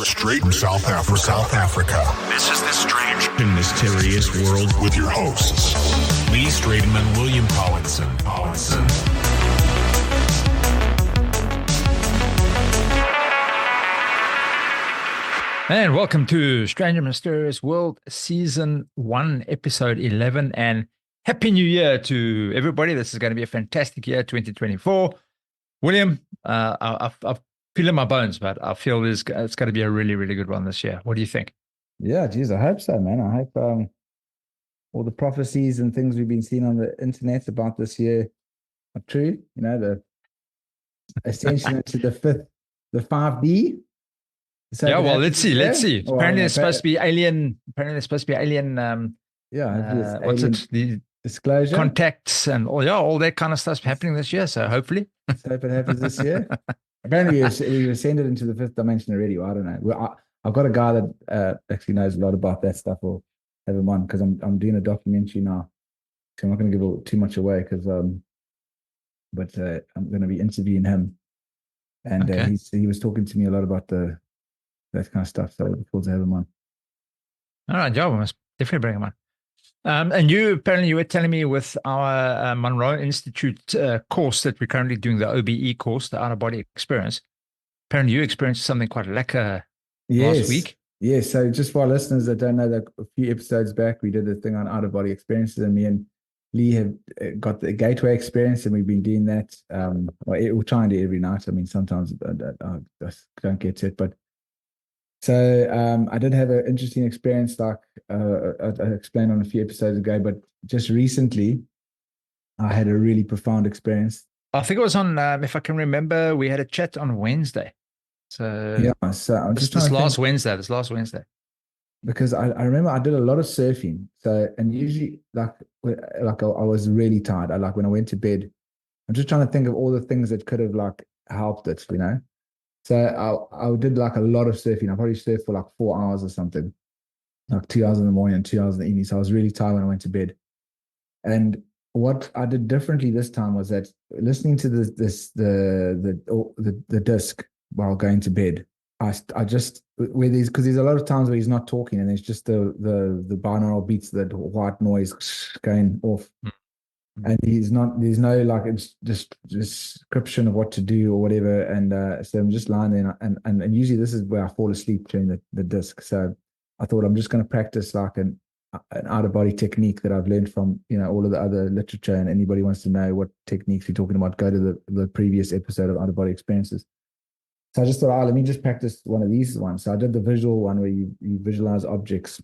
Straight from South Africa. This is the strange and mysterious world with your hosts, Lee Stratum and William Collinson. And welcome to Strange and Mysterious World, Season 1, Episode 11. And Happy New Year to everybody. This is going to be a fantastic year, 2024. William, I've feel in my bones, but I feel it's going to be a really, really good one this year. What do you think? Yeah, geez, I hope so, man. I hope all the prophecies and things we've been seeing on the internet about this year are true. You know, the ascension into the 5D. So yeah, well, let's see. Well, apparently, there's supposed to be alien. What's alien it? The disclosure, contacts, and all that kind of stuff's happening this year. So hopefully, let's hope it happens this year. Apparently, we ascended into the fifth dimension already. Well, I don't know. I've got a guy that actually knows a lot about that stuff. We'll have him on because I'm doing a documentary now. So I'm not going to give too much away because, but I'm going to be interviewing him, and okay. He was talking to me a lot about that kind of stuff. So I look forward to have him on. All right, Joe, we must definitely bring him on. And you were telling me with our Monroe Institute course that we're currently doing, the OBE course, the out-of-body experience. Apparently you experienced something quite lekker last week. Yes, so just for our listeners that don't know, that a few episodes back, we did a thing on out-of-body experiences, and me and Lee have got the gateway experience, and we've been doing that. We'll try and do it every night. I mean, sometimes I just don't get to it, but so I did have an interesting experience, like I explained on a few episodes ago, but just recently I had a really profound experience. I think it was on, if I can remember, we had a chat on Wednesday. So yeah, so I'm just this last Wednesday. Because I remember I did a lot of surfing. So, and usually like I was really tired. Like when I went to bed, I'm just trying to think of all the things that could have like helped it, you know? So I did like a lot of surfing. I probably surfed for like 4 hours or something, like 2 hours in the morning and 2 hours in the evening. So I was really tired when I went to bed. And what I did differently this time was that listening to the disc while going to bed, I just because there's a lot of times where he's not talking and there's just the binaural beats, that white noise going off. And there's no like it's just description of what to do or whatever, and so I'm just lying there, and usually this is where I fall asleep during the disc. So I thought I'm just going to practice like an out of body technique that I've learned from all of the other literature, and anybody wants to know what techniques we're talking about, go to the previous episode of out of body experiences. So I just thought, let me just practice one of these ones. So I did the visual one where you visualize objects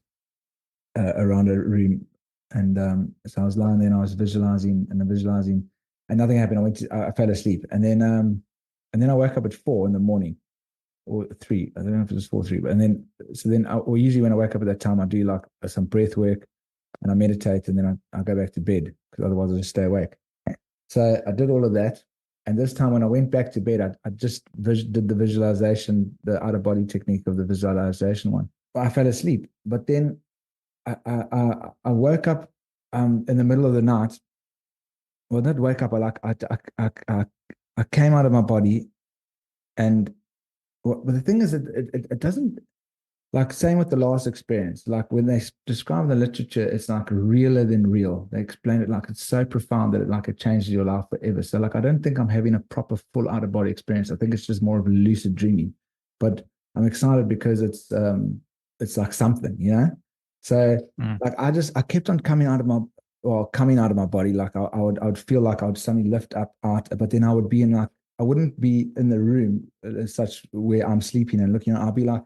around a room. And so I was lying there and I was visualizing, and nothing happened. I fell asleep, and then I woke up at 4 in the morning, or 3. I don't know if it was 4 or 3, but usually when I wake up at that time, I do like some breath work, and I meditate, and then I go back to bed because otherwise I just stay awake. So I did all of that, and this time when I went back to bed, I just did the visualization, the out of body technique of the visualization one. I fell asleep, but then I woke up in the middle of the night. Well, not wake up. I came out of my body, but the thing is that it doesn't, like, same with the last experience. Like when they describe the literature, it's like realer than real. They explain it like it's so profound that it changes your life forever. So like I don't think I'm having a proper full out of body experience. I think it's just more of a lucid dreaming. But I'm excited because it's like something, So like I kept on coming out of my body. Like I would feel like I would suddenly lift up out, but then I would be I wouldn't be in the room as such where I'm sleeping and looking. I'll be like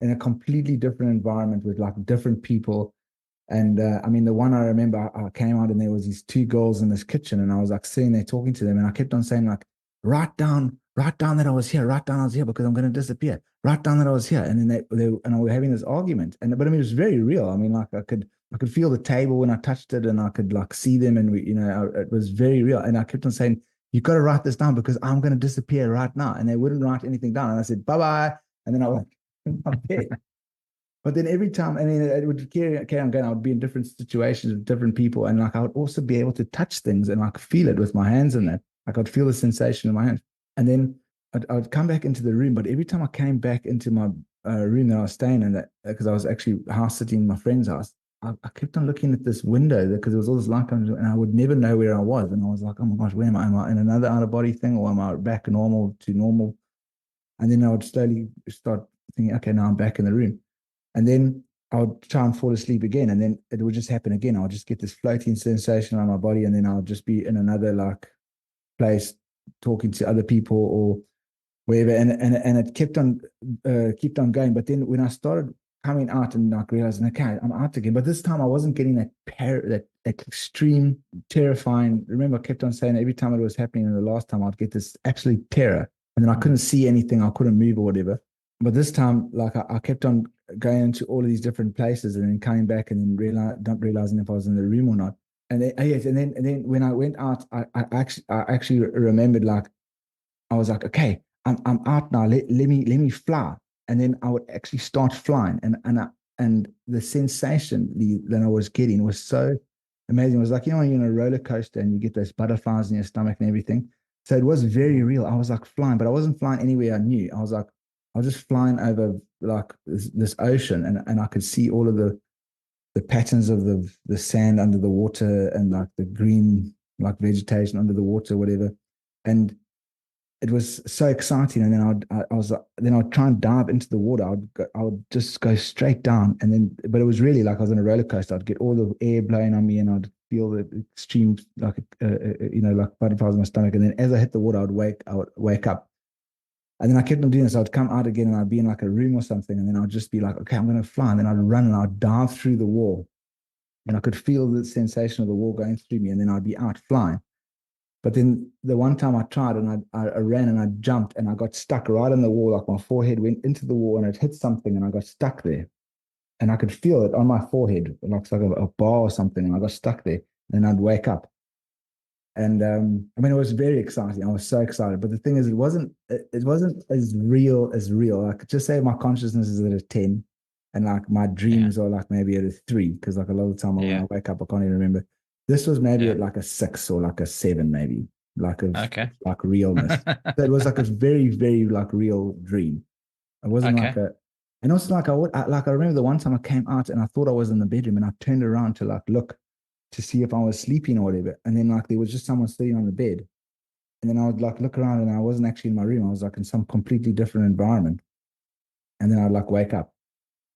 in a completely different environment with like different people. And I mean, the one I remember, I came out and there was these 2 girls in this kitchen, and I was like sitting there talking to them, and I kept on saying like, write down that I was here, because I'm going to disappear. Write down that I was here. And then we were having this argument, but I mean, it was very real. I mean, like I could feel the table when I touched it, and I could like see them, and it was very real. And I kept on saying, you've got to write this down because I'm going to disappear right now. And they wouldn't write anything down. And I said, bye-bye. And then I went in my bed. But then every time, I mean, it would carry on going. I would be in different situations with different people, and like I would also be able to touch things and like feel it with my hands in that. Like I'd feel the sensation in my hands. And then I'd come back into the room, but every time I came back into my room that I was staying in, that because I was actually house sitting in my friend's house, I kept on looking at this window because there was all this light coming, and I would never know where I was. And I was like, oh my gosh, where am I? Am I in another out of body thing, or am I back normal to normal? And then I would slowly start thinking, okay, now I'm back in the room. And then I would try and fall asleep again. And then it would just happen again. I would just get this floating sensation on my body. And then I would just be in another like place talking to other people or wherever. And it kept on going. But then when I started coming out and like realizing, okay, I'm out again. But this time I wasn't getting that extreme, terrifying. Remember, I kept on saying every time it was happening, and the last time I'd get this absolute terror. And then I couldn't see anything, I couldn't move or whatever. But this time, like I kept on going into all of these different places and then coming back and then not realizing if I was in the room or not. And then, yes, and then when I went out, I actually remembered, like I was like, okay, I'm out now. Let me fly. And then I would actually start flying, and the sensation that I was getting was so amazing. It was like, when you're in a roller coaster and you get those butterflies in your stomach and everything. So it was very real. I was like flying, but I wasn't flying anywhere I knew. I was just flying over like this ocean, and I could see all of the patterns of the sand under the water and like the green like vegetation under the water, whatever. And it was so exciting. And then I'd try and dive into the water. I would just go straight down, and then but it was really like I was on a roller coaster. I'd get all the air blowing on me, and I'd feel the extreme like like butterflies in my stomach. And then as I hit the water, I would wake up. And then I kept on doing this. I'd come out again, and I'd be in like a room or something, and then I'd just be like, okay, I'm going to fly. And then I'd run and I'd dive through the wall, and I could feel the sensation of the wall going through me, and then I'd be out flying. But then the one time I tried, and I ran and I jumped, and I got stuck right on the wall. Like my forehead went into the wall, and it hit something, and I got stuck there. And I could feel it on my forehead, like a bar or something, and I got stuck there. And then I'd wake up. And I mean, it was very exciting. I was so excited. But the thing is, it wasn't as real as real. Like, just say my consciousness is at a 10, and like my dreams are like maybe at a 3, because like a lot of the time when I wake up, I can't even remember. This was maybe at like a 6 or like a 7, maybe, like like realness. So it was like a very, very like real dream. It wasn't like and also like I remember the one time I came out and I thought I was in the bedroom, and I turned around to like look to see if I was sleeping or whatever. And then like there was just someone sitting on the bed. And then I would like look around, and I wasn't actually in my room. I was like in some completely different environment. And then I'd like wake up.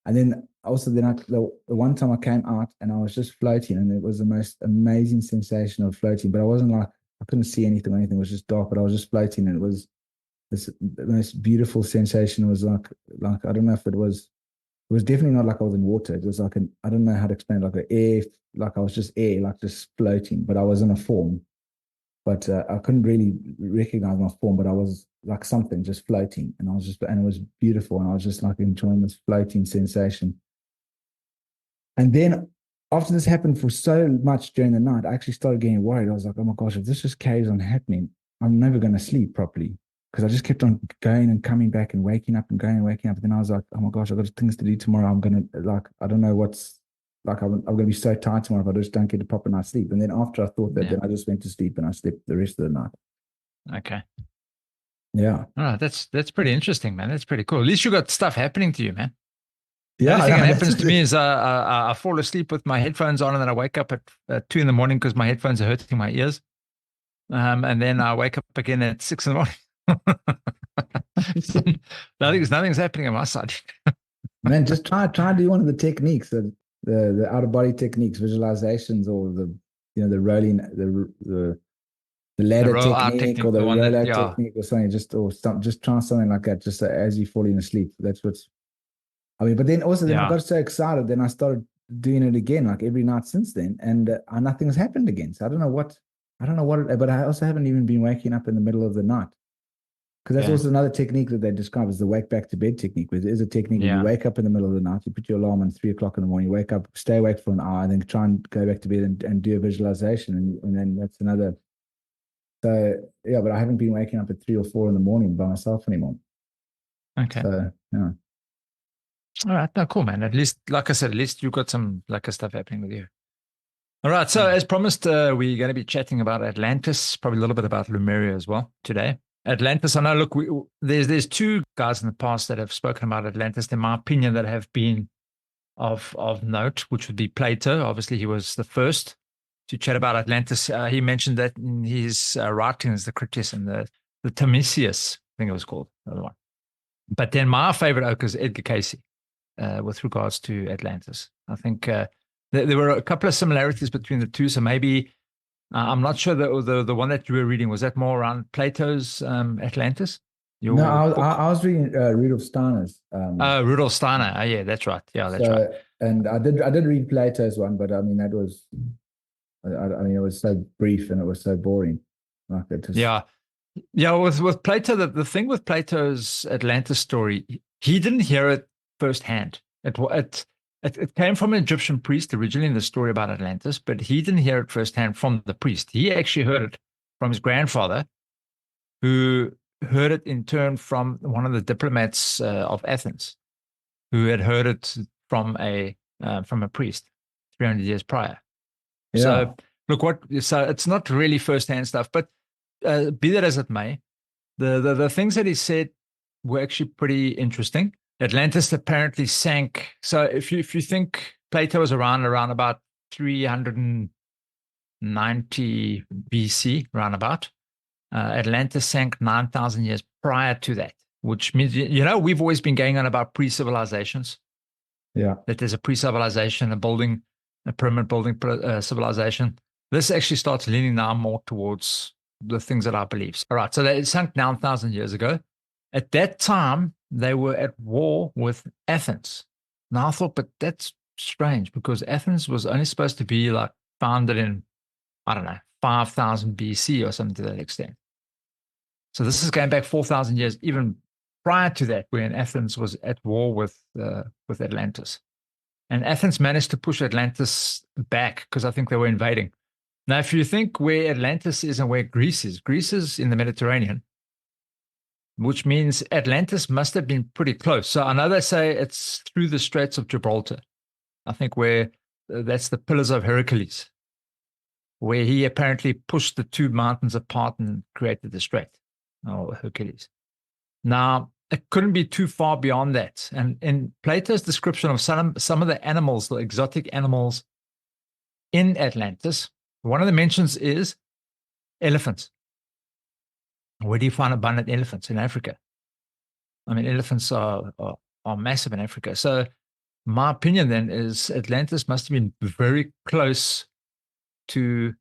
And then also the one time I came out and I was just floating, and it was the most amazing sensation of floating. But I wasn't like, I couldn't see anything or anything. It was just dark, but I was just floating, and it was the most beautiful sensation. It was like I don't know if it was definitely not like I was in water. It was like I don't know how to explain it, like an air, like I was just air, like just floating, but I was in a form. But I couldn't really recognize my form, but I was like something just floating, and and it was beautiful, and I was just like enjoying this floating sensation. And then after this happened for so much during the night, I actually started getting worried. I was like, oh my gosh, if this just carries on happening, I'm never going to sleep properly. Because I just kept on going and coming back and waking up and going and waking up. And then I was like, oh my gosh, I've got things to do tomorrow. I'm going to like, I don't know what's like, I'm going to be so tired tomorrow if I just don't get a proper night's sleep. And then after I thought that, then I just went to sleep and I slept the rest of the night. Okay. Yeah. Oh, that's pretty interesting, man. That's pretty cool. At least you got stuff happening to you, man. Yeah. The only thing that happens to me is I fall asleep with my headphones on, and then I wake up at 2 a.m. because my headphones are hurting my ears. And then I wake up again at 6 a.m. Nothing's happening on my side. Man, just try to do one of the techniques, the out of body techniques, visualizations, or the rolling the ladder technique, or the roller technique, or something. Just try something like that. Just as you're falling asleep. That's what's. I mean, but then also I got so excited. Then I started doing it again, like every night since then, and nothing's happened again. So I don't know what. But I also haven't even been waking up in the middle of the night. Because that's also another technique that they describe as the wake back to bed technique, where there is a technique where you wake up in the middle of the night, you put your alarm on 3 o'clock in the morning, you wake up, stay awake for an hour, and then try and go back to bed and do a visualization. And then that's another. So, yeah, but I haven't been waking up at 3 or 4 in the morning by myself anymore. Okay. So, yeah. All right. No, cool, man. At least, like I said, at least you've got some like stuff happening with you. All right. So as promised, we're going to be chatting about Atlantis, probably a little bit about Lumeria as well today. Atlantis, I know, look, there's two guys in the past that have spoken about Atlantis, in my opinion, that have been of note, which would be Plato. Obviously, he was the first to chat about Atlantis. He mentioned that in his writings, the Critias and the Timesius, I think it was called, the other one. But then my favorite oak is Edgar Cayce with regards to Atlantis. I think there were a couple of similarities between the two. So maybe, I'm not sure the one that you were reading, was that more around Plato's Atlantis? No, I was reading Rudolf Steiner's. Rudolf Steiner. Yeah, that's right. Yeah, that's right. And I did read Plato's one, but I mean that was, I mean it was so brief and it was so boring. Like it just... Yeah. With Plato, the thing with Plato's Atlantis story, he didn't hear it firsthand. It came from an Egyptian priest originally in the story about Atlantis, but he didn't hear it firsthand from the priest. He actually heard it from his grandfather, who heard it in turn from one of the diplomats of Athens, who had heard it from a priest 300 years prior. Yeah. So look, so it's not really firsthand stuff, but be that as it may, the things that he said were actually pretty interesting. Atlantis apparently sank. So if you think Plato was around about 390 BC, roundabout, Atlantis sank 9,000 years prior to that, which means, we've always been going on about pre-civilizations. Yeah. That there's a pre-civilization, a permanent building civilization. This actually starts leaning now more towards the things that I believe. All right. So it sunk 9,000 years ago. At that time, they were at war with Athens. Now I thought, but that's strange because Athens was only supposed to be like founded in, I don't know, 5,000 BC or something to that extent. So this is going back 4,000 years, even prior to that, when Athens was at war with Atlantis. And Athens managed to push Atlantis back because I think they were invading. Now, if you think where Atlantis is and where Greece is in the Mediterranean, which means Atlantis must have been pretty close. So I know they say it's through the Straits of Gibraltar. I think where that's the Pillars of Hercules, where he apparently pushed the two mountains apart and created the Strait of Hercules. Now, it couldn't be too far beyond that. And in Plato's description of some of the animals, the exotic animals in Atlantis, one of the mentions is elephants. Where do you find abundant elephants? In Africa? I mean, elephants are massive in Africa. So my opinion then is Atlantis must have been very close to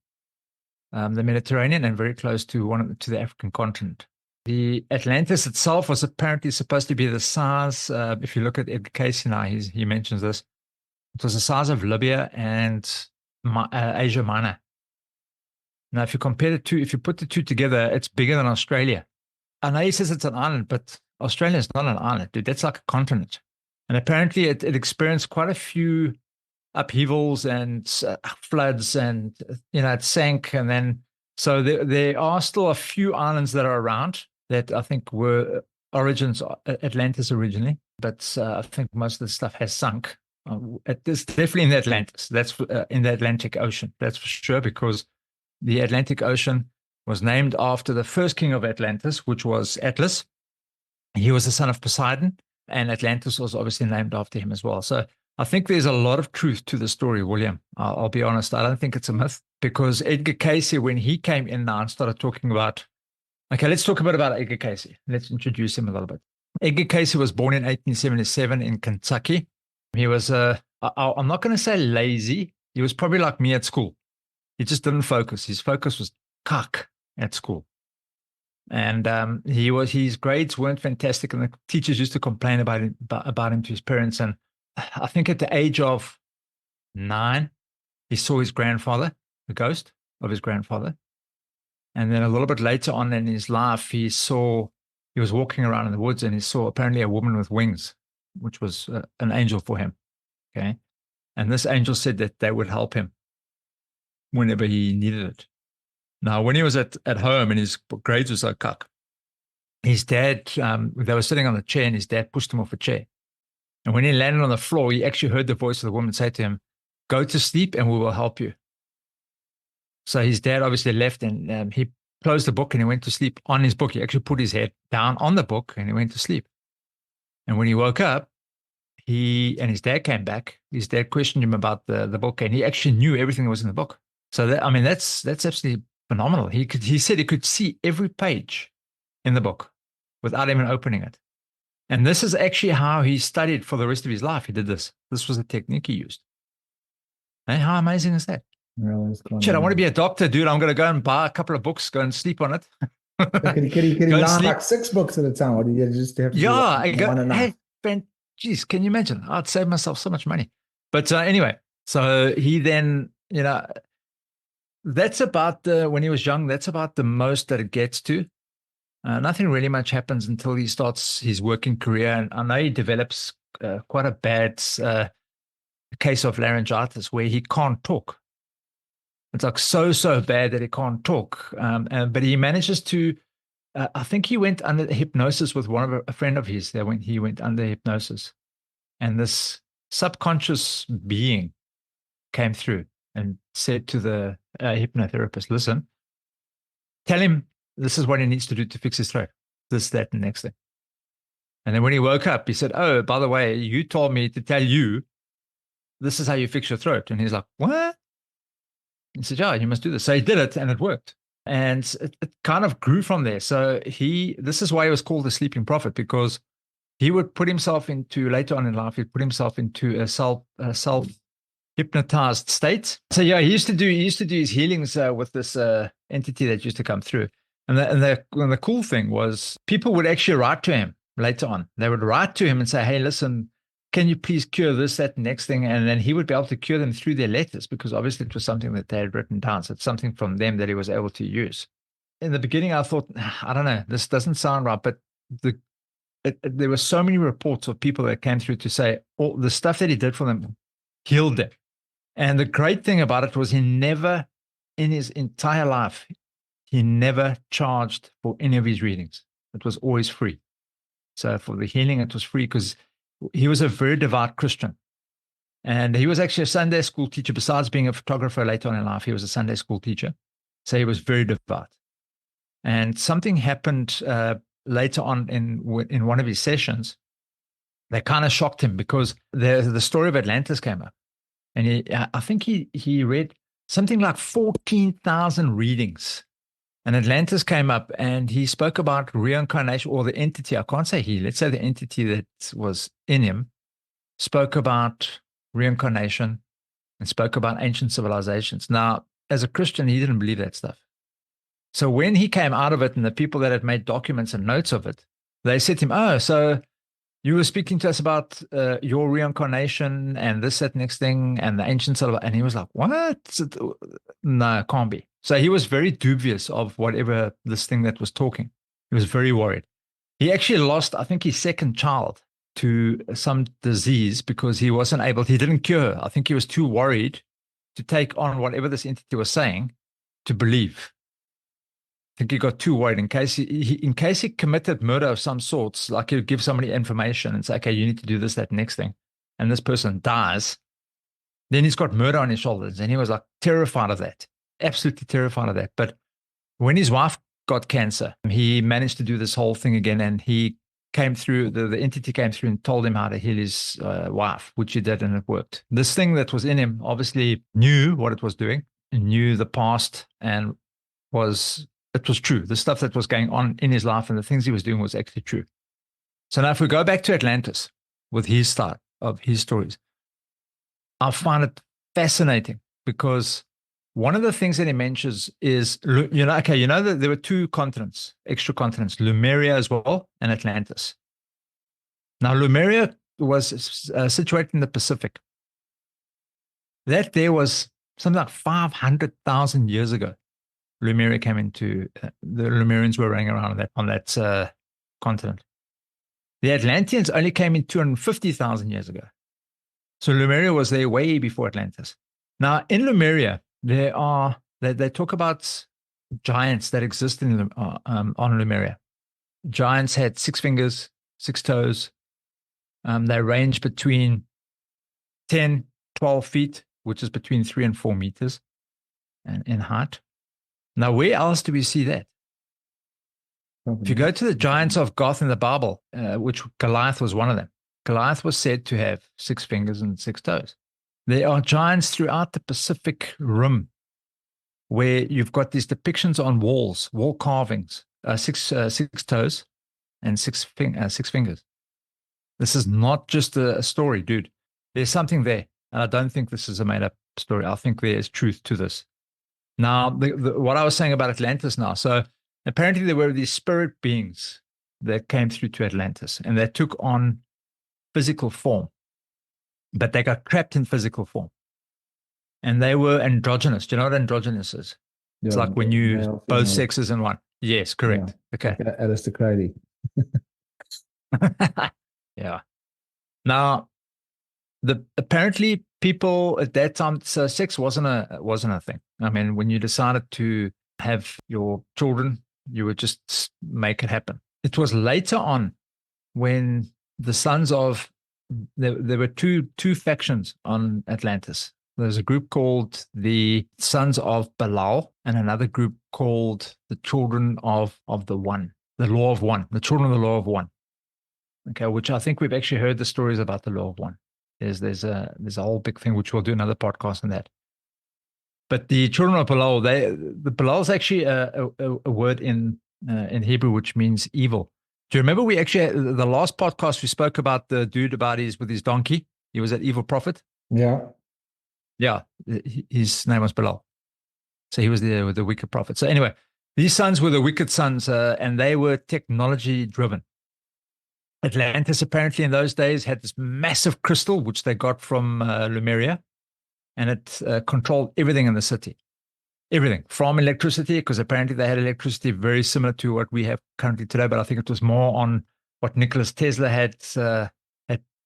the Mediterranean and very close to the African continent. The Atlantis itself was apparently supposed to be the size, if you look at Edgar Cayce now, he mentions this, it was the size of Libya and Asia Minor. Now, if you put the two together, it's bigger than Australia. I know he says it's an island, but Australia is not an island, dude. That's like a continent. And apparently it experienced quite a few upheavals and floods, and, it sank. And then, so there are still a few islands that are around that I think were Atlantis originally. But I think most of the stuff has sunk. It's definitely in the Atlantis. That's in the Atlantic Ocean. That's for sure, because the Atlantic Ocean was named after the first king of Atlantis, which was Atlas. He was the son of Poseidon, and Atlantis was obviously named after him as well. So I think there's a lot of truth to the story, William. I'll be honest. I don't think it's a myth, because Edgar Cayce, when he came in now and started talking about, okay, let's talk a bit about Edgar Cayce. Let's introduce him a little bit. Edgar Cayce was born in 1877 in Kentucky. He was, I'm not going to say lazy. He was probably like me at school. He just didn't focus. His focus was cuck at school. And his grades weren't fantastic, and the teachers used to complain about him to his parents. And I think at the age of 9, he saw his grandfather, the ghost of his grandfather. And then a little bit later on in his life, he was walking around in the woods, and he saw apparently a woman with wings, which was an angel for him. Okay. And this angel said that they would help him whenever he needed it. Now, when he was at home and his grades were so cuck, his dad, they were sitting on a chair, and his dad pushed him off a chair. And when he landed on the floor, he actually heard the voice of the woman say to him, "Go to sleep and we will help you." So his dad obviously left, and he closed the book and he went to sleep on his book. He actually put his head down on the book and he went to sleep. And when he woke up, he and his dad came back. His dad questioned him about the book, and he actually knew everything that was in the book. So that, I mean, that's absolutely phenomenal. He said he could see every page in the book without even opening it. And this is actually how he studied for the rest of his life. He did this. This was the technique he used. And how amazing is that? Really, Shit, I want to be a doctor, dude. I'm going to go and buy a couple of books, go and sleep on it. Could he learn like 6 books at a time? Or did you just have to do one a night? Hey, geez, can you imagine? I'd save myself so much money. But anyway, so he then, that's about when he was young, that's about the most that it gets to. Nothing really much happens until he starts his working career. And I know he develops quite a bad case of laryngitis where he can't talk. It's like so bad that he can't talk. But he manages to, I think he went under hypnosis with a friend of his. He went under hypnosis. And this subconscious being came through and said to the hypnotherapist, listen, tell him this is what he needs to do to fix his throat. This, that, and the next thing. And then when he woke up, he said, oh, by the way, you told me to tell you this is how you fix your throat. And he's like, what? He said, yeah, you must do this. So he did it and it worked. And it kind of grew from there. So this is why he was called the sleeping prophet, because he would put himself into, later on in life, he'd put himself into a self-hypnotized state. So yeah, he used to do his healings with this entity that used to come through. And the cool thing was people would actually write to him later on. They would write to him and say, hey, listen, can you please cure this, that, next thing? And then he would be able to cure them through their letters, because obviously it was something that they had written down. So it's something from them that he was able to use. In the beginning, I thought, I don't know, this doesn't sound right, but there were so many reports of people that came through to say all the stuff that he did for them healed them. And the great thing about it was he never, in his entire life, he never charged for any of his readings. It was always free. So for the healing, it was free because he was a very devout Christian. And he was actually a Sunday school teacher. Besides being a photographer later on in life, he was a Sunday school teacher. So he was very devout. And something happened later on in one of his sessions that kind of shocked him, because the story of Atlantis came up. And I think he read something like 14,000 readings. And Atlantis came up and he spoke about reincarnation, or the entity, I can't say let's say the entity that was in him spoke about reincarnation and spoke about ancient civilizations. Now, as a Christian, he didn't believe that stuff. So when he came out of it, and the people that had made documents and notes of it, they said to him, oh, so you were speaking to us about your reincarnation and this, that, next thing, and the ancient civilization. And he was like, what? No, it can't be. So he was very dubious of whatever this thing that was talking. He was very worried. He actually lost, I think, his second child to some disease because he didn't cure. I think he was too worried to take on whatever this entity was saying to believe. I think he got too worried in case he committed murder of some sorts, like he would give somebody information and say, okay, you need to do this, that, next thing, and this person dies, then he's got murder on his shoulders. And he was like terrified of that, absolutely terrified of that. But when his wife got cancer, he managed to do this whole thing again, and he came through, the entity came through and told him how to heal his wife, which he did, and it worked. This thing that was in him obviously knew what it was doing and knew the past, and it was true. The stuff that was going on in his life and the things he was doing was actually true. So now if we go back to Atlantis with his start of his stories, I find it fascinating because one of the things that he mentions is, that there were 2 continents, extra continents, Lumeria as well, and Atlantis. Now, Lumeria was situated in the Pacific. That there was something like 500,000 years ago. Lumeria came into, the Lumerians were running around on that continent. The Atlanteans only came in 250,000 years ago. So Lumeria was there way before Atlantis. Now, in Lumeria, they talk about giants that exist on Lumeria. Giants had 6 fingers, 6 toes. They range between 10, 12 feet, which is between 3 and 4 meters in height. Now, where else do we see that? If you go to the giants of Goth in the Bible, which Goliath was one of them, Goliath was said to have 6 fingers and 6 toes. There are giants throughout the Pacific Rim where you've got these depictions on walls, wall carvings, 6 toes and 6 fingers. This is not just a story, dude. There's something there. And I don't think this is a made-up story. I think there is truth to this. Now, what I was saying about Atlantis now. So apparently there were these spirit beings that came through to Atlantis, and they took on physical form, but they got trapped in physical form. And they were androgynous. Do you know what androgynous is? It's like when you both sexes in one. Yes, correct. Yeah. Okay. Alistair Crowley. Yeah. Now, apparently people at that time, so sex wasn't a thing. I mean, when you decided to have your children, you would just make it happen. It was later on when the sons of there were two factions on Atlantis. There's a group called the Sons of Belial and another group called the Children of the One, the Law of One, the Children of the Law of One. Okay, which I think we've actually heard the stories about the Law of One. There's a whole big thing which we'll do another podcast on that. But the Children of Belial, the Belial is actually a word in Hebrew which means evil. Do you remember we actually the last podcast we spoke about the dude with his donkey? He was that evil prophet. Yeah. Yeah, his name was Belial. So he was the wicked prophet. So anyway, these sons were the wicked sons, and they were technology driven. Atlantis apparently in those days had this massive crystal, which they got from Lumeria, and it controlled everything in the city. Everything from electricity, because apparently they had electricity very similar to what we have currently today, but I think it was more on what Nikola Tesla had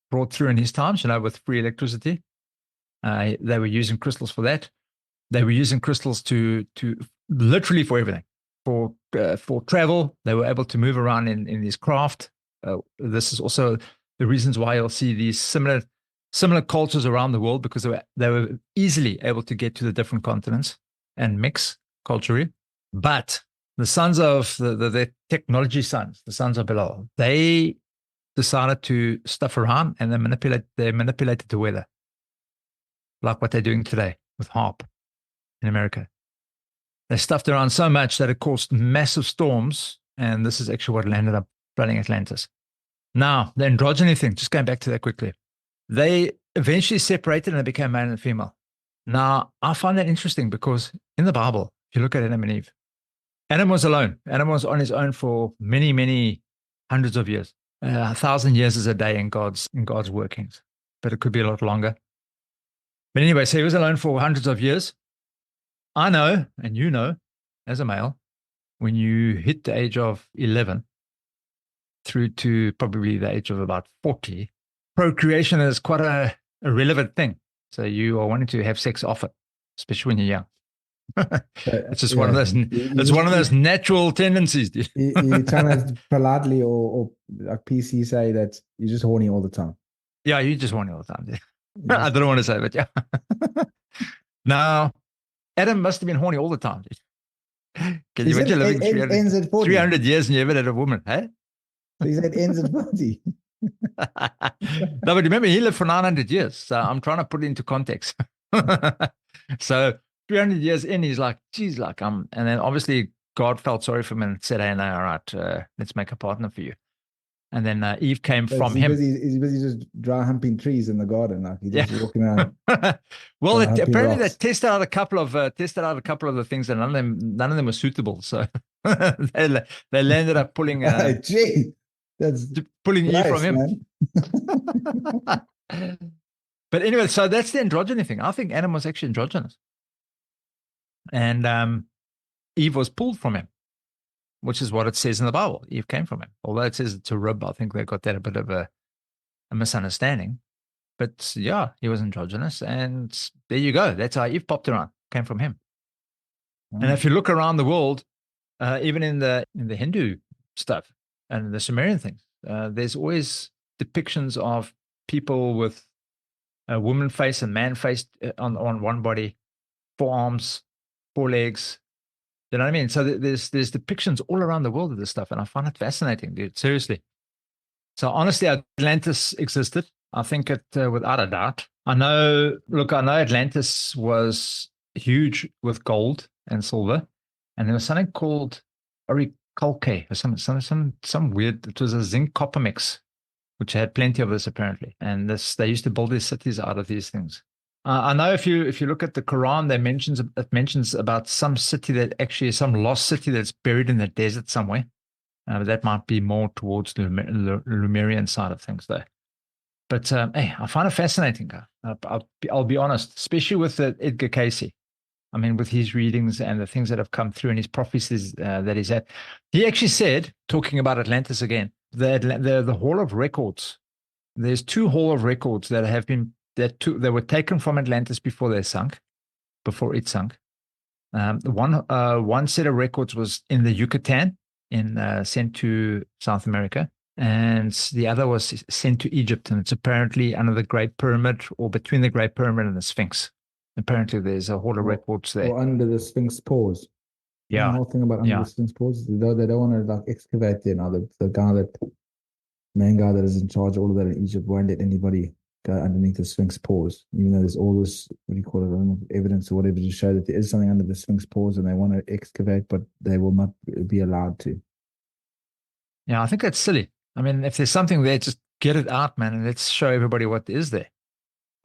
brought through in his times, with free electricity. They were using crystals for that. They were using crystals to literally for everything. For travel, they were able to move around in these craft. This is also the reasons why you'll see these similar cultures around the world, because they were easily able to get to the different continents and mix culturally. But the sons of the technology sons, the sons of Belial, they decided to stuff around and they manipulated the weather, like what they're doing today with HARP in America. They stuffed around so much that it caused massive storms, and this is actually what landed up flooding Atlantis. Now, the androgyny thing, just going back to that quickly, they eventually separated and they became male and female. Now, I find that interesting because in the Bible, if you look at Adam and Eve, Adam was alone. Adam was on his own for many, many hundreds of years. 1,000 years is a day in God's workings, but it could be a lot longer. But anyway, so he was alone for hundreds of years. I know, and you know, as a male, when you hit the age of 11 through to probably the age of about 40, procreation is quite a relevant thing. So you are wanting to have sex often, especially when you're young. It's just one of those. It's one of those natural tendencies. You're trying to politely or like PC say that you're just horny all the time. Yeah, you just horny all the time. Yeah. I don't want to say, but yeah. Now, Adam must have been horny all the time. Can you imagine living 300 years and you ever had a woman? Hey? So he said ends at 40. No, but remember, he lived for 900 years. So I'm trying to put it into context. So 300 years in, he's like, geez, and then obviously God felt sorry for him and said, hey, no, all right, let's make a partner for you. And then Eve came from him. He's busy just dry humping trees in the garden, like he's just walking around. Well, apparently they tested out a couple of the things, and none of them were suitable. So they landed up pulling. Gee, that's pulling nice, Eve from him. But anyway, so that's the androgyny thing. I think Adam was actually androgynous, and Eve was pulled from him, which is what it says in the Bible. Eve came from him. Although it says it's a rib, I think they got that a bit of a misunderstanding. But yeah, he was androgynous, and there you go. That's how Eve popped around, came from him. And if you look around the world, even in the Hindu stuff and the Sumerian things, there's always depictions of people with a woman face and man face on one body, 4 arms, 4 legs, You know what I mean? So there's depictions all around the world of this stuff, and I find it fascinating, dude. Seriously. So honestly, Atlantis existed. I think it without a doubt. I know. Look, I know Atlantis was huge with gold and silver, and there was something called orichalcate or some weird. It was a zinc copper mix, which had plenty of this apparently, and they used to build these cities out of these things. I know if you look at the Quran, it mentions about some city that actually is some lost city that's buried in the desert somewhere. That might be more towards the Lumerian side of things, though. But hey, I find it fascinating. I'll be honest, especially with Edgar Cayce. I mean, with his readings and the things that have come through and his prophecies that he's had. He actually said, talking about Atlantis again, the Hall of Records. There's two Hall of Records that have been that were taken from Atlantis before it sunk. One set of records was in the Yucatan, sent to South America, and the other was sent to Egypt, and it's apparently under the Great Pyramid or between the Great Pyramid and the Sphinx. Apparently, there's a Hall of Records there. Or under the Sphinx paws. Yeah, the whole thing about under the Sphinx paws, they don't want to like excavate there now. The main guy that is in charge of all of that in Egypt won't let anybody go underneath the Sphinx paws, even though there's all this, what do you call it, I don't know, evidence or whatever to show that there is something under the Sphinx paws and they want to excavate, but they will not be allowed to. Yeah, I think that's silly. I mean, if there's something there, just get it out, man, and let's show everybody what is there.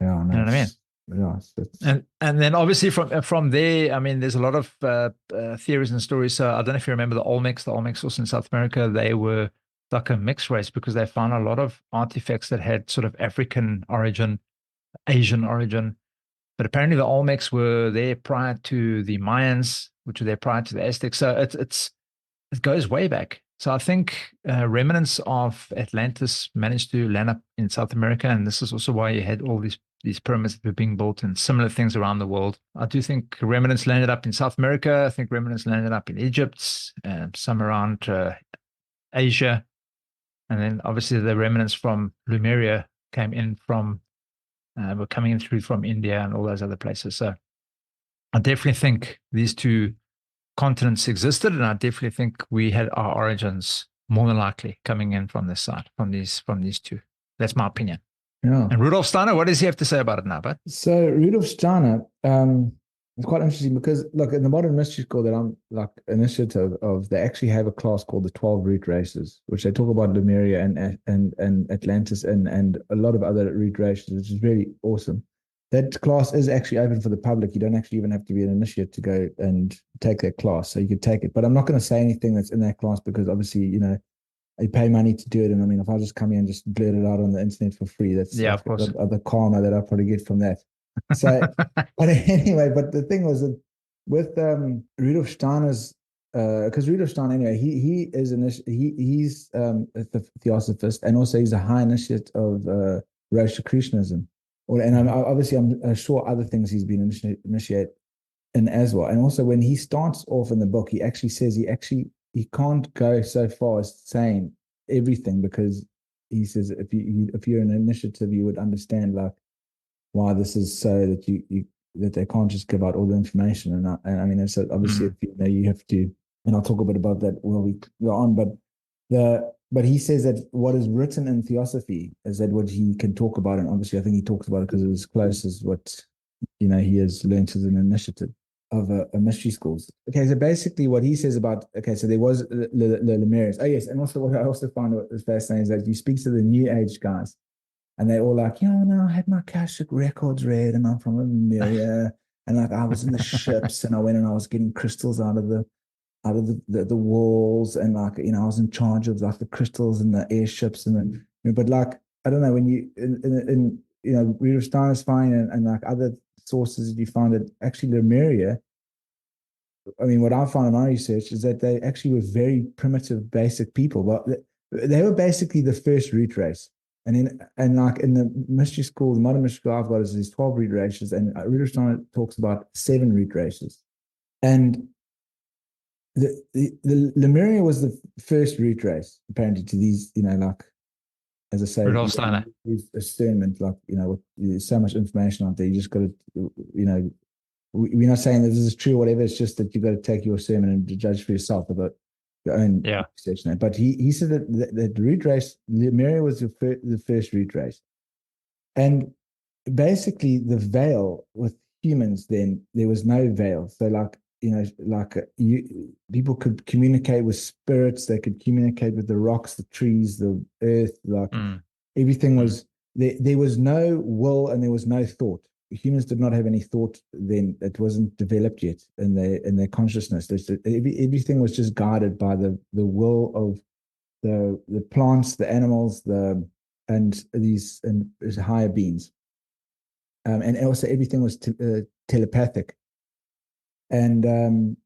Yeah, you know what I mean? Yeah, and then obviously from there, I mean, there's a lot of theories and stories. So I don't know if you remember the Olmecs. The Olmecs also in South America, they were like a mixed race because they found a lot of artifacts that had sort of African origin, Asian origin. But apparently the Olmecs were there prior to the Mayans, which were there prior to the Aztecs. So it goes way back. So I think remnants of Atlantis managed to land up in South America, and this is also why you had all these pyramids that were being built and similar things around the world. I do think remnants landed up in South America. I think remnants landed up in Egypt, some around Asia, and then obviously the remnants from Lumeria were coming in through from India and all those other places. So I definitely think these two continents existed, and I definitely think we had our origins more than likely coming in from this side, from these two. That's my opinion. Yeah. And Rudolf Steiner, what does he have to say about it now, bud? So Rudolf Steiner, it's quite interesting because look, in the modern mystery school that I'm like initiative of, they actually have a class called the 12 root races, which they talk about Lemuria and Atlantis and a lot of other root races, which is really awesome. That class is actually open for the public. You don't actually even have to be an initiate to go and take that class. So you could take it. But I'm not going to say anything that's in that class because obviously, you know, I pay money to do it. And I mean, if I just come here and just blurt it out on the internet for free, that's of course. The karma that I probably get from that. So, but anyway, but the thing was that with Rudolf Steiner's, because Rudolf Steiner, anyway, he's a theosophist, and also he's a high initiate of Rosicrucianism. And I'm sure other things he's been initiate in as well. And also when he starts off in the book, he actually says he can't go so far as saying everything, because he says if you're an initiative, you would understand like why this is so that that they can't just give out all the information. And I mean, so obviously you have to, and I'll talk a bit about that while we go on, but he says that what is written in theosophy is that what he can talk about, and obviously I think he talks about it because it was close as what he has learned as an initiative of a mystery schools. Okay, so basically what he says about, so there was the Lemurians. Oh yes, and also what I also find was fascinating is that you speak to the New Age guys, and they're all like, I had my Akashic records read, and I'm from Lemuria, and like I was in the ships, and I went and I was getting crystals out of the walls, and like I was in charge of like the crystals and the airships, and then but like I don't know, when you in Rudolf Steiner's fine, and like other sources you find that actually Lemuria, I mean, what I found in my research is that they actually were very primitive, basic people, but they were basically the first root race. And like in the mystery school, the modern mystery school I've got is these 12 root races, and Rudolf Steiner talks about 7 root races, and the Lemuria was the first root race apparently to these, like, as I say, Rudolf Steiner. Discernment, like, there's so much information out there. You just got to, we're not saying that this is true or whatever. It's just that you got to take your sermon and judge for yourself about your own research. But he said that root race, Lumeria was the first root race. And basically the veil with humans, then there was no veil. So people could communicate with spirits, they could communicate with the rocks, the trees, the earth, everything was there was no will and there was no thought. Humans did not have any thought then. It wasn't developed yet in their consciousness. Everything was just guided by the will of the plants, the animals, and these higher beings. And also everything was telepathic. And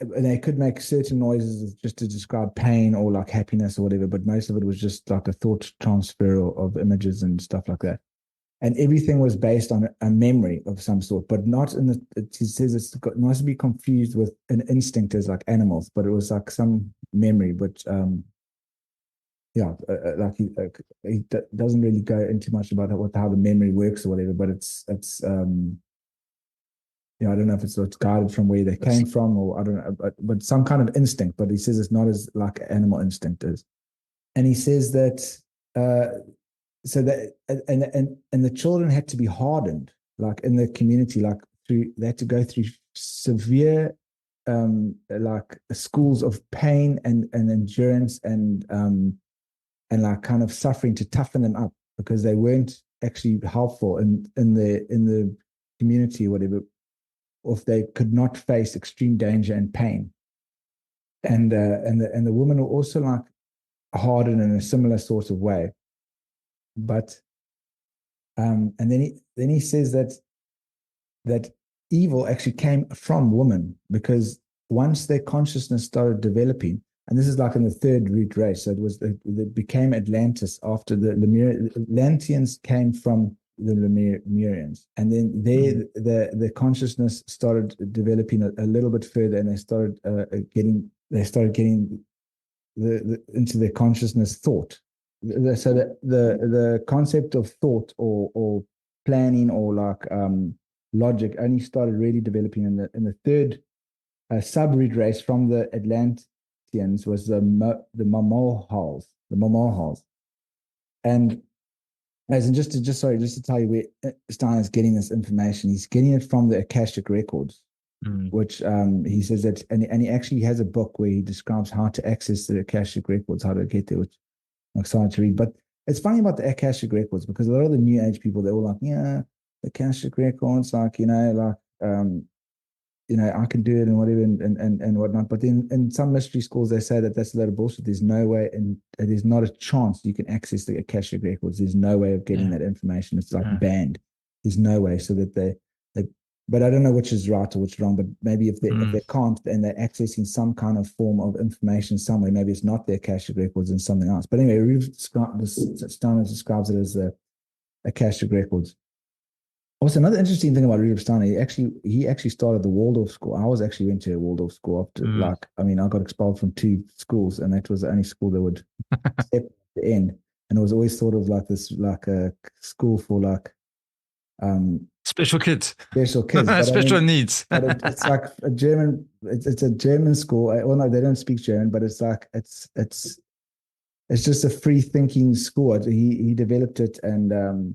they could make certain noises just to describe pain or like happiness or whatever, but most of it was just like a thought transfer of images and stuff like that. And everything was based on a memory of some sort, but not in he says it must be confused with an instinct as like animals, but it was like some memory, but he doesn't really go into much about how the memory works or whatever, but it's I don't know if it's guided from where they came from, or I don't know, but some kind of instinct, but he says it's not as like animal instinct is. And he says that so that and the children had to be hardened, like in the community, like they had to go through severe like schools of pain and endurance and like kind of suffering to toughen them up, because they weren't actually helpful in the community or whatever, or if they could not face extreme danger and pain. And the women were also like hardened in a similar sort of way. But and then he says that evil actually came from women, because once their consciousness started developing, and this is like in the third root race, so it became Atlantis after the Atlanteans came from the Lemurians, and then the consciousness started developing a little bit further, and they started getting into their consciousness thought. So the concept of thought or planning or like logic only started really developing in the third sub-root race from the Atlanteans was the Momohals. And as in just to tell you where Steiner's getting this information, he's getting it from the Akashic records, which he says that, and he actually has a book where he describes how to access the Akashic records, how to get there, which I'm excited to read. But it's funny about the Akashic records, because a lot of the New Age people, they're all like, yeah, the Akashic records, like, I can do it and whatever and whatnot. But then in some mystery schools, they say that that's a lot of bullshit. There's no way, and there's not a chance you can access the Akashic records. There's no way of getting that information. It's like banned. There's no way. So that they but I don't know which is right or which is wrong. But maybe if they can't, and they're accessing some kind of form of information somewhere, maybe it's not the Akashic records and something else. But anyway, Steiner describes it as the Akashic records. Also, another interesting thing about Rudolf Steiner, he actually started the Waldorf school. I went to a Waldorf school after, I got expelled from 2 schools, and that was the only school that would step at the end. And it was always sort of like this, like a school for like special kids, special needs. But it's like a German. It's a German school. Well, no, they don't speak German, but it's like it's just a free thinking school. He developed it, and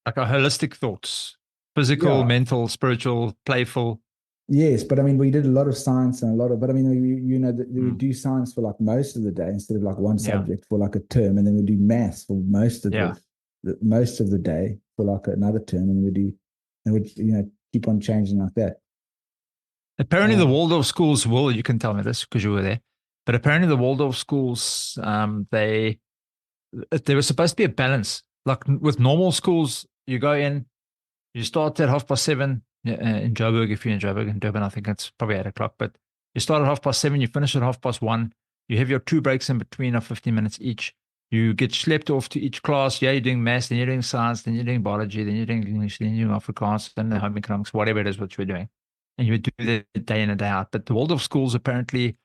like our holistic thoughts, physical, mental, spiritual, playful. Yes, but I mean, we did a lot of science and but I mean, we do science for like most of the day instead of like one subject for like a term, and then we do maths for most of most of the day for like another term, and we keep on changing like that. Apparently, the Waldorf schools you can tell me this because you were there, but apparently the Waldorf schools, there was supposed to be a balance. Like with normal schools, you go in, you start at 7:30 in Joburg. If you're in Joburg, in Durban, I think it's probably 8 o'clock. But you start at 7:30, you finish at 1:30. You have your 2 breaks in between of 15 minutes each. You get schlepped off to each class. Yeah, you're doing maths, then you're doing science, then you're doing biology, then you're doing English, then you're doing Afrikaans, then the home economics, whatever it is what you're doing. And you would do that day in and day out. But the Waldorf schools, apparently,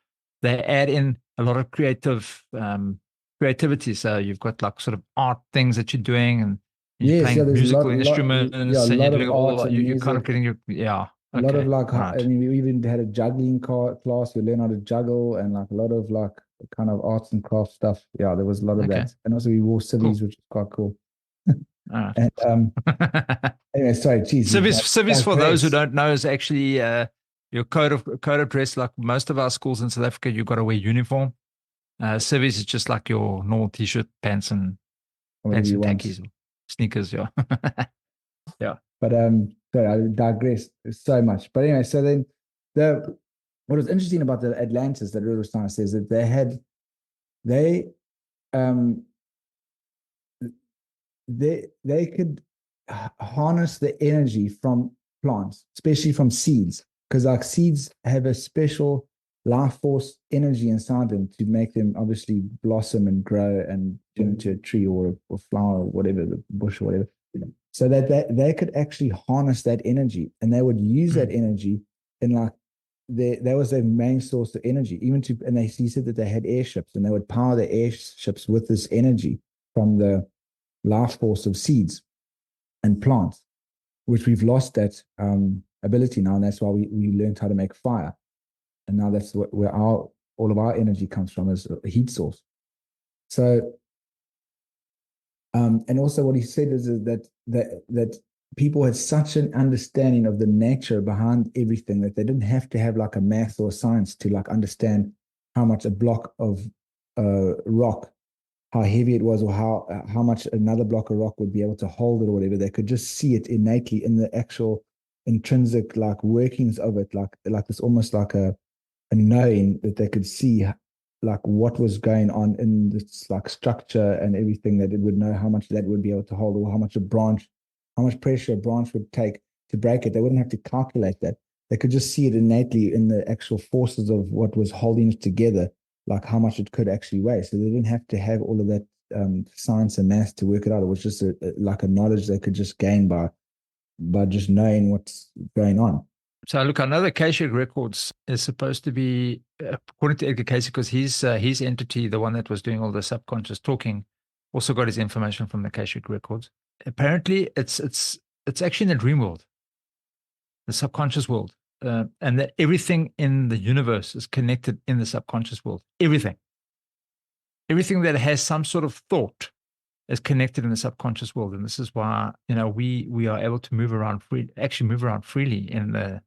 they add in a lot of creativity. So you've got like sort of art things that you're doing, and You're Yes, yeah, playing there's musical yeah, a instruments and you're lot of doing art all, and you're kind of music. getting your, yeah. A lot of Okay. like, Right. I mean, we even had a juggling class. We learn how to juggle and like a lot of like kind of arts and crafts stuff. Yeah, there was a lot of Okay. that. And also we wore civvies, Cool. which is quite cool. All And right. anyway, sorry, geez, we Civis, for those who digress. don't know, is actually your code of dress. Like most of our schools in South Africa, you've got to wear uniform. Civis is just like your normal t-shirt, Whatever pants you and want. khakis, or sneakers. Yeah. Yeah. But sorry, I digress so much. But anyway, so then the what was interesting about the Atlantis that Rudolf Steiner says that they um they could harness the energy from plants, especially from seeds, because like seeds have a special life force energy inside them to make them obviously blossom and grow and turn into a tree or a flower or whatever, the bush or whatever. So that they could actually harness that energy and they would use that energy in like that was their main source of energy. Even to and he said that they had airships and they would power the airships with this energy from the life force of seeds and plants, which we've lost that ability now, and that's why we learned how to make fire, and now that's where all of our energy comes from as a heat source. So, and also what he said is that people had such an understanding of the nature behind everything that they didn't have to have like a math or science to like understand how much a block of rock, how heavy it was, or how much another block of rock would be able to hold it or whatever. They could just see it innately in the actual intrinsic like workings of it, like this almost like a knowing that they could see like what was going on in this like structure and everything, that it would know how much that would be able to hold, or how much pressure a branch would take to break it. They wouldn't have to calculate that. They could just see it innately in the actual forces of what was holding it together, like how much it could actually weigh. So they didn't have to have all of that science and math to work it out. It was just like a knowledge they could just gain by just knowing what's going on. So look, I know the Cayce records is supposed to be, according to Edgar Cayce, because his entity, the one that was doing all the subconscious talking, also got his information from the Cayce records. Apparently, it's actually in the dream world, the subconscious world, and that everything in the universe is connected in the subconscious world. Everything that has some sort of thought is connected in the subconscious world, and this is why we are able to move around freely in the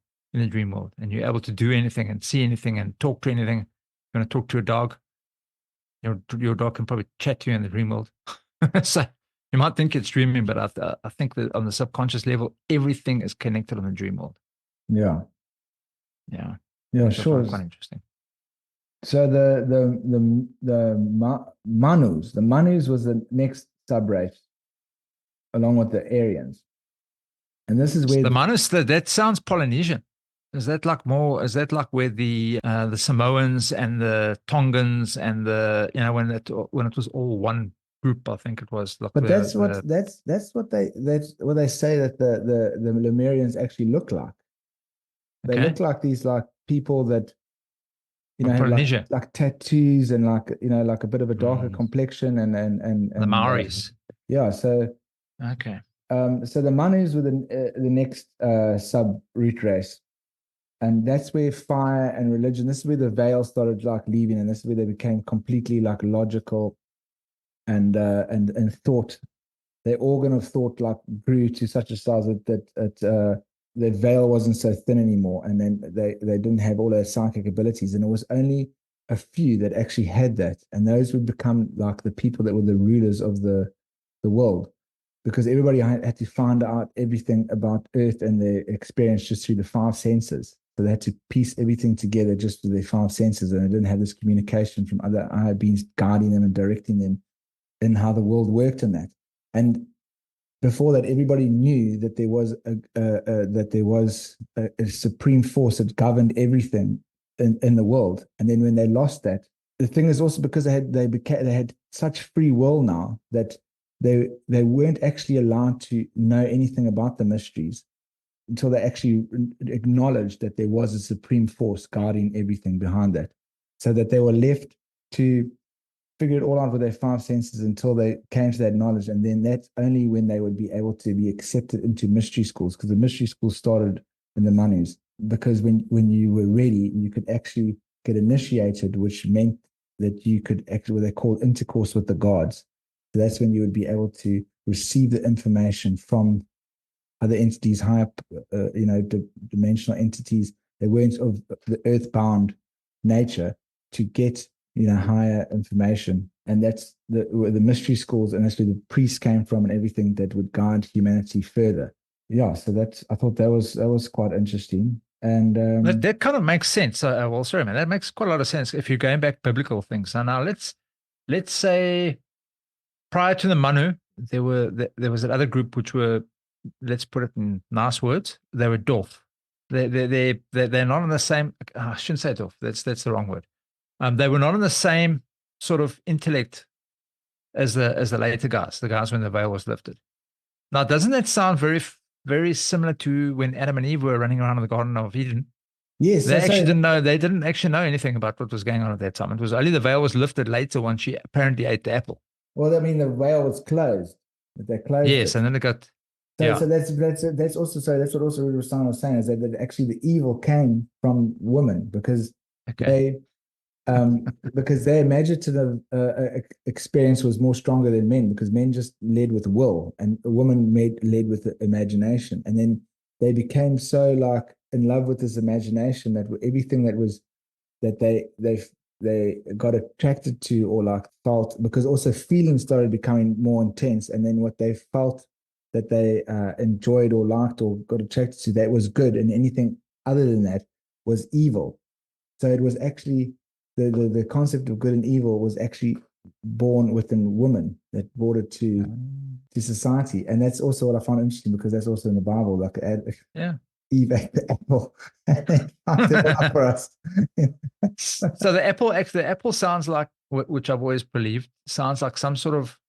dream world, and you're able to do anything and see anything and talk to anything. You're going to talk to a dog, your dog can probably chat to you in the dream world. So you might think it's dreaming, but I think that on the subconscious level, everything is connected on the dream world. Yeah, So sure. quite interesting. So the Manus was the next subrace, along with the Aryans, and this is where The Manus, that sounds Polynesian. Is that like where the Samoans and the Tongans and the when it was all one group? I think it was like. But that's what they say that the Lemurians actually look like. They Okay. look like these like people that From have Polynesia. like tattoos and like like a bit of a darker complexion and The Maoris. yeah. So Okay. so the Manus were the next sub root race, and that's where fire and religion. This is where the veil started like leaving, and this is where they became completely like logical and thought. Their organ of thought like grew to such a size that their veil wasn't so thin anymore, and then they didn't have all their psychic abilities, and it was only a few that actually had that, and those would become like the people that were the rulers of the world, because everybody had to find out everything about Earth and their experience just through the five senses. So they had to piece everything together just with their five senses, and they didn't have this communication from other higher beings guiding them and directing them in how the world worked in that. And before that, everybody knew that there was a supreme force that governed everything in the world. And then when they lost that, the thing is also because they had such free will now that they weren't actually allowed to know anything about the mysteries until they actually acknowledged that there was a supreme force guarding everything behind that, so that they were left to figure it all out with their five senses until they came to that knowledge. And then that's only when they would be able to be accepted into mystery schools, because the mystery schools started in the monies. Because when you were ready, you could actually get initiated, which meant that you could actually, what they call intercourse with the gods. So that's when you would be able to receive the information from other entities, higher, dimensional entities. They weren't of the earthbound nature to get, higher information. And that's where the mystery schools, and that's where the priests came from, and everything that would guide humanity further. Yeah, so I thought that was quite interesting. And that kind of makes sense. Well, sorry, man, that makes quite a lot of sense if you're going back biblical things. So now let's say prior to the Manu, there was another group which were, let's put it in nice words, they were Dolph. They're not on the same. I shouldn't say Dolph. That's the wrong word. They were not on the same sort of intellect as the later guys, the guys when the veil was lifted. Now, doesn't that sound very, very similar to when Adam and Eve were running around in the Garden of Eden? Yes, they didn't actually know anything about what was going on at that time. It was only the veil was lifted later when she apparently ate the apple. Well, I mean, the veil was closed. They closed it. Yes, and then they got. So that's also that's what also Rudolf Steiner was saying, is that actually the evil came from women, because because their imaginative experience was more stronger than men, because men just led with will, and a woman led with the imagination. And then they became so like in love with this imagination that everything that they got attracted to, or like felt, because also feelings started becoming more intense. And then what they felt that they enjoyed or liked or got attracted to, that was good, and anything other than that was evil. So it was actually the concept of good and evil was actually born within women, that brought it to society. And that's also what I found interesting, because that's also in the Bible, like Eve ate the apple and then fucked it up for us. So the apple sounds like, which I've always believed, sounds like some sort of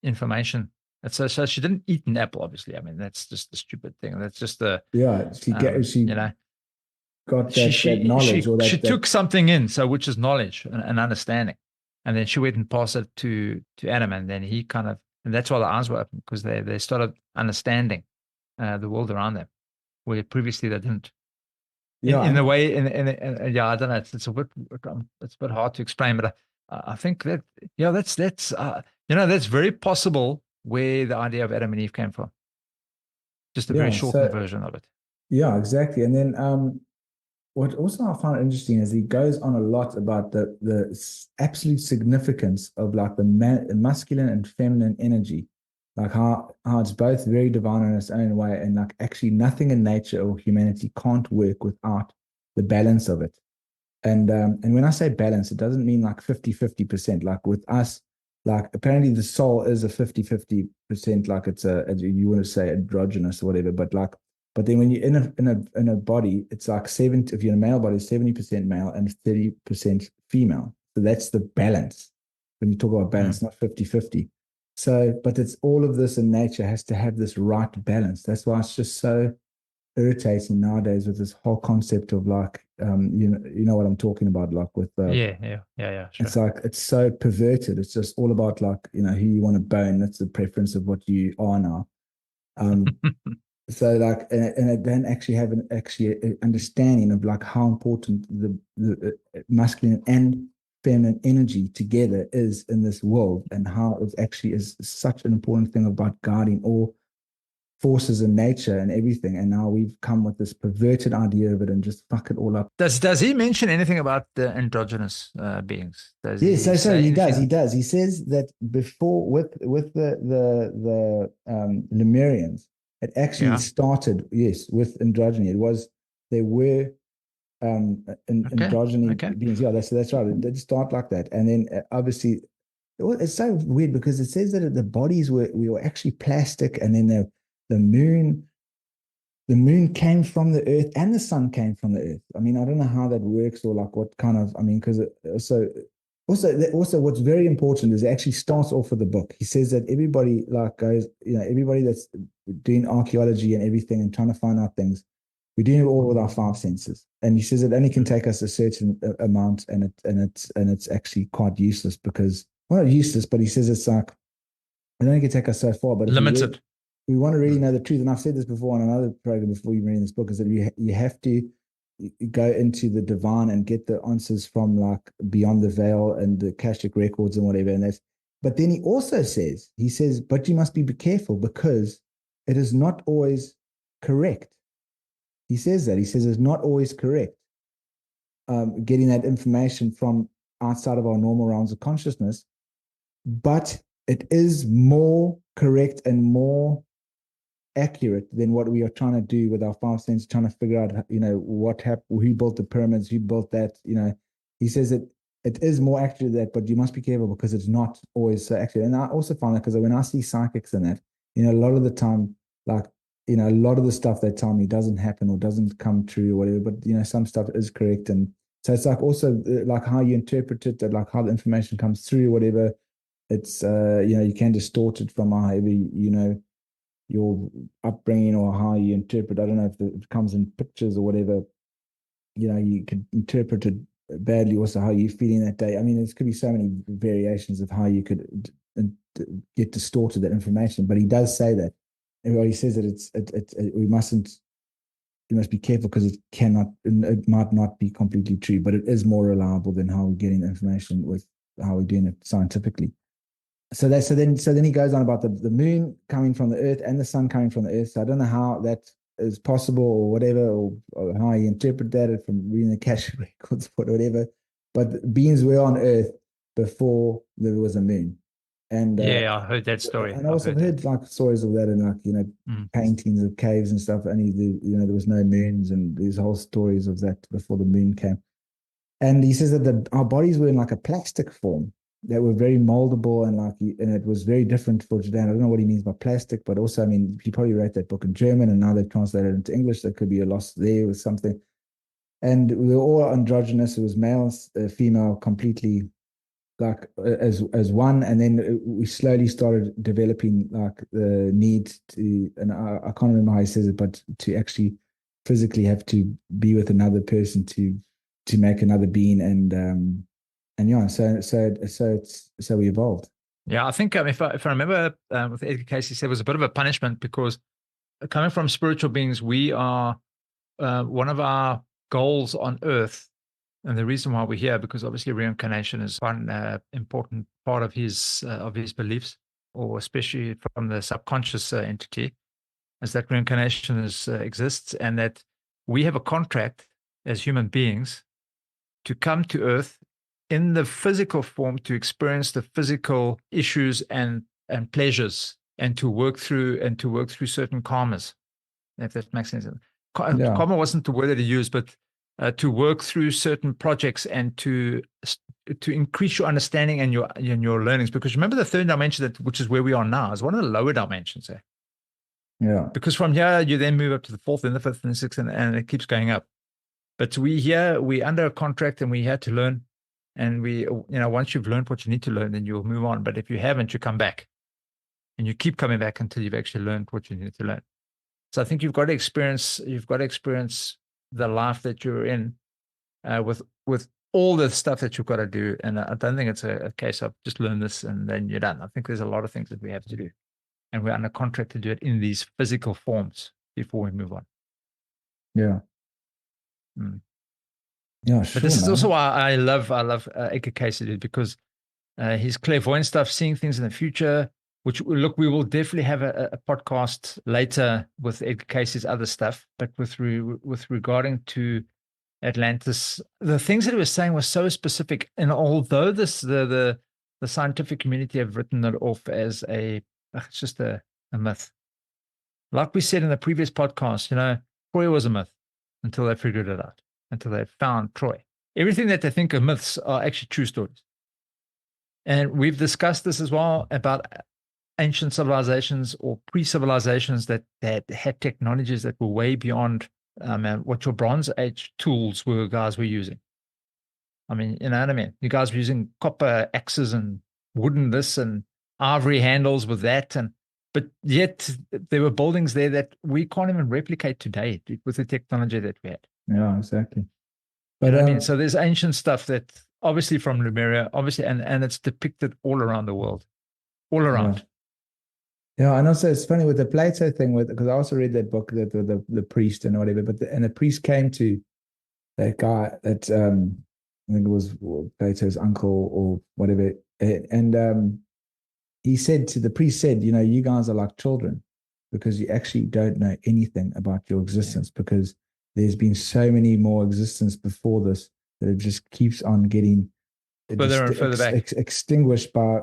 information. So she didn't eat an apple, obviously. I mean, that's just the stupid thing. That's just the got that knowledge. She took something in, which is knowledge and understanding, and then she went and passed it to Adam, and then he kind of, and that's why the eyes were open, because they started understanding the world around them, where previously they didn't. In a way, I don't know. It's a bit hard to explain, but I think that that's very possible where the idea of Adam and Eve came from. Just a very shortened version of it. Yeah, exactly. And then what also I found interesting is he goes on a lot about the absolute significance of like the masculine and feminine energy, like how it's both very divine in its own way, and like actually nothing in nature or humanity can't work without the balance of it. And when I say balance, it doesn't mean like 50-50%. Like with us, like apparently the soul is a 50-50%, like it's you want to say androgynous or whatever, but then when you're in a body, it's like 70. If you're in a male body, 70% male and 30% female. So that's the balance. When you talk about balance, not 50-50. So, but it's all of this in nature has to have this right balance. That's why it's just so irritating nowadays with this whole concept of like, you know what I'm talking about, like with sure. It's like it's so perverted. It's just all about like, who you want to bone. That's the preference of what you are now. So like, and I don't actually have an understanding of like how important the masculine and feminine energy together is in this world, and how it actually is such an important thing about guarding all forces in nature and everything. And now we've come with this perverted idea of it and just fuck it all up. Does he mention anything about the androgynous beings? He does. He says that before with the Lemurians, it actually started, with androgyny. There were androgyny beings. Yeah, that's right. They just start like that. And then obviously, it's so weird because it says that the bodies we were actually plastic, and then the moon came from the earth and the sun came from the earth. I mean, I don't know how that works, or like what kind of, I mean, because also what's very important is it actually starts off with the book. He says that everybody like goes, everybody that's doing archaeology and everything and trying to find out things, we're doing it all with our five senses. And he says it only can take us a certain amount, and it's actually quite useless, because well, not useless, but he says it's like, I don't think it take us so far, but if Limited. we want to really know the truth, and I've said this before on another program before you read this book, is that you have to go into the divine and get the answers from like beyond the veil and the Akashic records and whatever. And that's, but then he says, but you must be careful because it is not always correct. He says that. He says it's not always correct. Getting that information from outside of our normal realms of consciousness, but it is more correct and more accurate than what we are trying to do with our five senses, trying to figure out, what happened, who built the pyramids, who built that, he says that it is more accurate than that, but you must be careful because it's not always so accurate. And I also find that because when I see psychics and that, a lot of the time, like, a lot of the stuff they tell me doesn't happen or doesn't come true or whatever, but, some stuff is correct. And so it's like also like how you interpret it, like how the information comes through, whatever. It's, you can distort it from however, your upbringing or how you interpret. I don't know if it comes in pictures or whatever, you could interpret it badly, also how you're feeling that day. I mean, there could be so many variations of how you could get distorted that information, but he does say that. Everybody says that we must be careful because it might not be completely true, but it is more reliable than how we're getting the information with how we're doing it scientifically. So then he goes on about the moon coming from the earth and the sun coming from the earth. So I don't know how that is possible or whatever, or how you interpret that from reading the Akashic records or whatever. But beings were on earth before there was a moon. And I heard that story. And I also heard like stories of that and like, paintings of caves and stuff. Only there was no moons and these whole stories of that before the moon came. And he says that our bodies were in like a plastic form that were very moldable and it was very different for today. And I don't know what he means by plastic, but also, I mean, he probably wrote that book in German and now they've translated it into English. There could be a loss there with something. And we were all androgynous. It was male, female, completely like as one. And then we slowly started developing like the need to, and I can't remember how he says it, but to actually physically have to be with another person to make another being. And yeah, so we evolved. Yeah, I think if I remember with Edgar Cayce, he said it was a bit of a punishment because coming from spiritual beings, we are one of our goals on Earth, and the reason why we're here, because obviously reincarnation is one important part of his beliefs, or especially from the subconscious entity, is that reincarnation exists, and that we have a contract as human beings to come to Earth in the physical form to experience the physical issues and pleasures and to work through certain karmas, if that makes sense. Karma wasn't the word that he used, but to work through certain projects and to increase your understanding and your learnings. Because remember the third dimension, which is where we are now, is one of the lower dimensions there. Yeah. Because from here you then move up to the fourth and the fifth and the sixth and it keeps going up. But we under a contract and we had to learn. And once you've learned what you need to learn, then you'll move on. But if you haven't, you come back and you keep coming back until you've actually learned what you need to learn. So I think you've got to experience the life that you're in with all the stuff that you've got to do. And I don't think it's a case of just learn this and then you're done. I think there's a lot of things that we have to do. And we're under contract to do it in these physical forms before we move on. Yeah. Yeah, sure. But this is also why I love Edgar Cayce, because his clairvoyant stuff, seeing things in the future, which we will definitely have a podcast later with Edgar Cayce's other stuff. But with regarding to Atlantis, the things that he was saying were so specific. And although the scientific community have written it off as it's just a myth. Like we said in the previous podcast, Troy was a myth until they figured it out. Until they found Troy. Everything that they think are myths are actually true stories. And we've discussed this as well about ancient civilizations or pre-civilizations that had technologies that were way beyond what your Bronze Age tools guys were using. I mean, you know what I mean? You guys were using copper axes and wooden this and ivory handles with that. But yet there were buildings there that we can't even replicate today with the technology that we had. Yeah, exactly. But I mean, so there's ancient stuff that obviously from Lumeria, obviously, and it's depicted all around the world, all around. Yeah, and also it's funny with the Plato thing, because I also read that book, that the priest and whatever, and the priest came to that guy that I think it was Plato's uncle or whatever, and the priest said, you guys are like children because you actually don't know anything about your existence, because there's been so many more existence before this that it just keeps on getting further and further back, extinguished by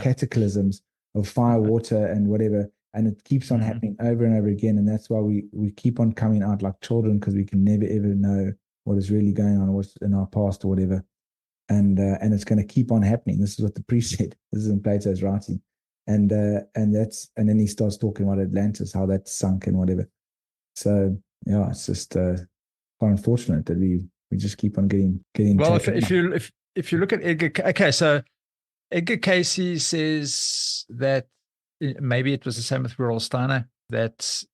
cataclysms of fire, water, and whatever, and it keeps on happening over and over again. And that's why we keep on coming out like children, because we can never ever know what is really going on, what's in our past or whatever, and it's going to keep on happening. This is what the priest said. This is in Plato's writing, and then he starts talking about Atlantis, how that sunk and whatever. So yeah, it's just quite unfortunate that we just keep on getting. Well, if you look at Edgar, okay, so Edgar Cayce says that maybe it was the same with Rudolf Steiner, that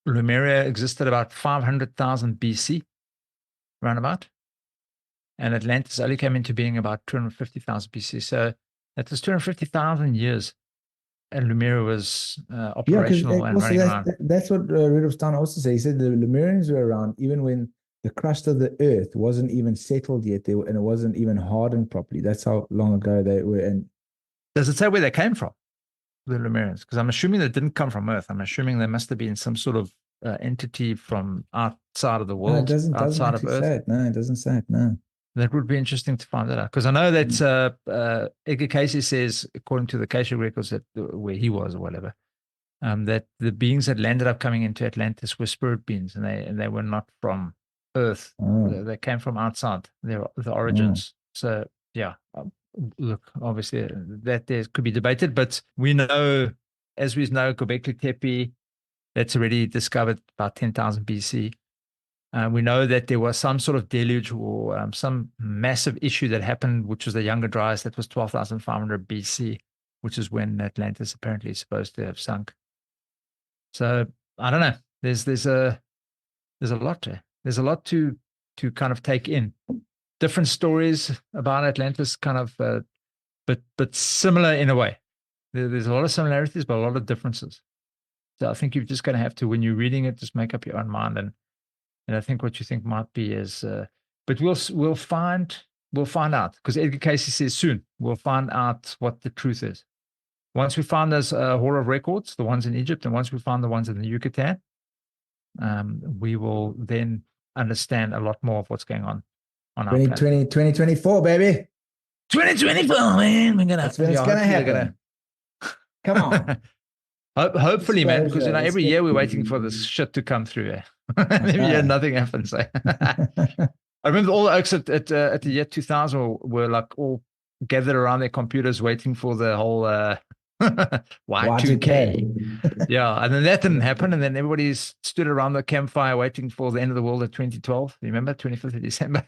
Lumeria existed about 500,000 BC, roundabout, and Atlantis only came into being about 250,000 BC. So that was 250,000 years, and Lumeria was operational and running around. That's what Rudolf Steiner also said. He said the Lemurians were around even when the crust of the earth wasn't even settled yet, and it wasn't even hardened properly. That's how long ago they were. And does it say where they came from, the Lemurians? Because I'm assuming they didn't come from Earth. I'm assuming they must have been some sort of entity from outside of the world. No, it doesn't outside of Earth. Say it. No, it doesn't say it. No. That would be interesting to find that out, because I know that Edgar Cayce says, according to the Cayce records, that where he was or whatever, that the beings that landed up coming into Atlantis were spirit beings, and they were not from Earth. They came from outside the origins. So yeah, look, obviously that there could be debated, but we know, as we know, Göbekli Tepe, that's already discovered about 10,000 BC. We know that there was some sort of deluge or some massive issue that happened, which was the Younger Dryas. That was 12,500 BC, which is when Atlantis apparently is supposed to have sunk. So I don't know. There's a lot there. There's a lot to kind of take in. Different stories about Atlantis, kind of, but similar in a way. There's a lot of similarities, but a lot of differences. So I think you're just going to have to, when you're reading it, just make up your own mind. And I think what you think might be is, but we'll find out, because Edgar Cayce says soon we'll find out what the truth is. Once we find those Hall of Records, the ones in Egypt, and once we find the ones in the Yucatan, we will then understand a lot more of what's going on our planet. 2024, baby. 2024, man. That's when it's going to happen. Come on. Hopefully, man, because every year we're waiting for this shit to come through. Every year nothing happens. I remember all the oaks at the year 2000 were like all gathered around their computers waiting for the whole Y2K. Yeah, and then that didn't happen, and then everybody stood around the campfire waiting for the end of the world at 2012. Remember, 25th of December?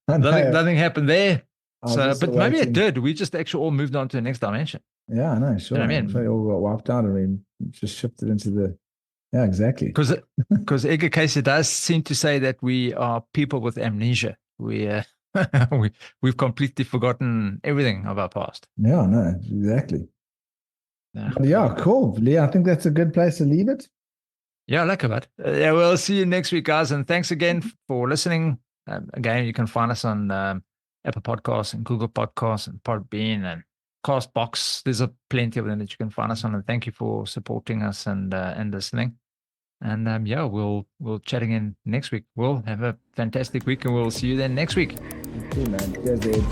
Nothing happened there. So, but maybe it did. We just actually all moved on to the next dimension. Yeah, I know. Sure. You know what I mean? We all got wiped out. I mean, just shifted into the. Yeah, exactly. Because Edgar Cayce does seem to say that we are people with amnesia. We've completely forgotten everything of our past. Yeah, no, exactly. Yeah, cool. Yeah, I think that's a good place to leave it. Yeah, like that. Yeah, we'll see you next week, guys. And thanks again for listening. Again, you can find us on Apple Podcasts and Google Podcasts and Podbean and Castbox. There's plenty of them that you can find us on. And thank you for supporting us and listening. And yeah, we'll chat again next week. We'll have a fantastic week, and we'll see you then next week. Okay, man. Cheers, Ed.